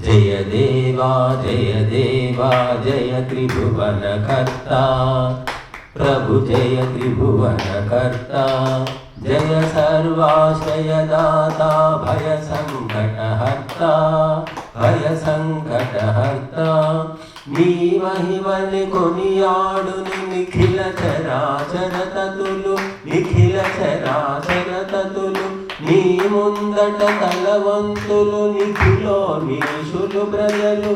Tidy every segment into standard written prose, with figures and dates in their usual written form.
जय देवा जय त्रिभुवनकर्ता प्रभु जय त्रिभुवनकर्ता जय सर्वाश्रयदाता भय संकटहर्ता नी महिमनि कोनियाडुनि निखिल चराचर ततुलु నీ ముందట తలవంతులు నిఖిలోర్మీషులు ప్రజలు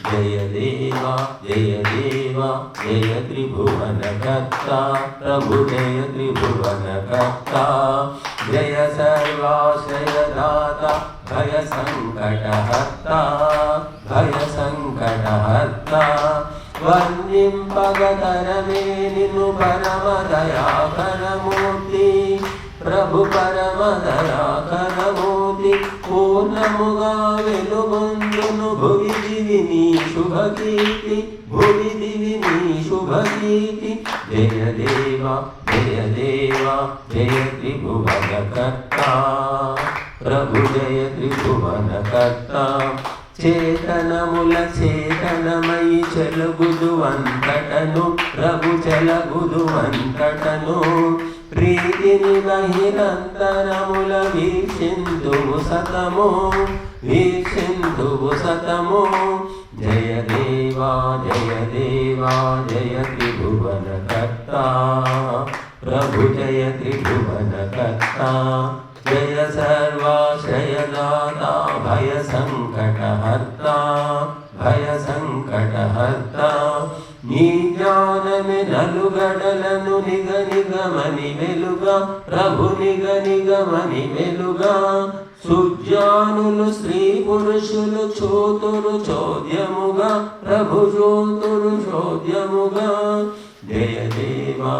జయ దేవా జయ త్రిభువనకర్తా ప్రభు జయ త్రిభువనకర్తా జయ సర్వాశ్రయదాత భయ సంకటహర్తా వర్ణింపగతరమే నిన్ను పరమదయాకరమూర్తి ప్రభు పరమదయాకరమూర్తి పూర్ణముగా వెలుగొందును భువి దివి నీ శుభకీర్తి జయ దేవా జయ త్రిభువనకర్తా ప్రభు జయ త్రిభువనకర్తా చేతనముల చేతనమై చెలుగుదువంతటను ప్రభు చెలగుదువంతటను ప్రీతిని బహిరంతరముల వీక్షింతువు సతము జయ దేవా జయ త్రిభువనకర్తా ప్రభు జయ త్రిభువనకర్తా జయ సర్వాశ్రయదాతా భయ సంకటహర్తా నీ జ్ఞానమే నలుగడలను నిగమని వెలుగా ప్రభు నిగమని వెలుగా సుజ్ఞానులు స్త్రీ పురుషులు చోతురు చోద్యముగా ప్రభు చోద్యముగా జయ దేవా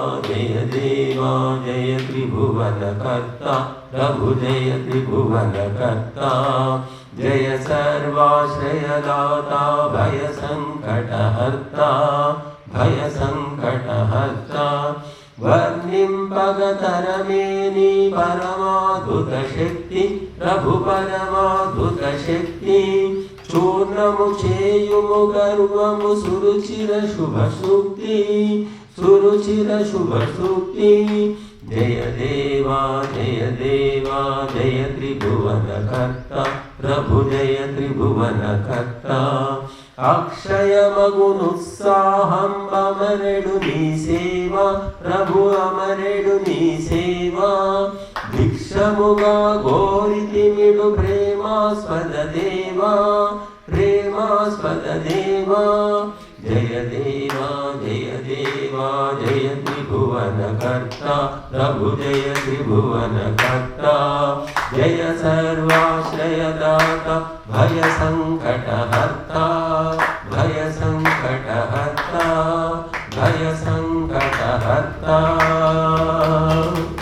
జయ త్రిభువనకర్తా ప్రభు జయ త్రిభువనకర్తా జయ సర్వాశ్రయదాతా భయ సంకటహర్తా వర్ణింపగతరమే నీ పరమాద్భుత శక్తి ప్రభు పరమాద్భుత శక్తి చూర్ణము చేయుము గర్వము సురుచిర శుభ సూక్తి జయ దేవా జయ త్రిభువనకర్తా ప్రభు జయ త్రిభువనకర్తా అక్షయమగునుత్సాహం అమరెడు నీ సేవ ప్రభు అమరెడు నీ సేవ భిక్షముగా గోరితిమిడు ప్రేమాస్పద దేవా జయ దేవా జయ త్రిభువనకర్తా ప్రభు జయ త్రిభువనకర్తా జయ సర్వాశ్రయదాత భయ సంకటహర్తా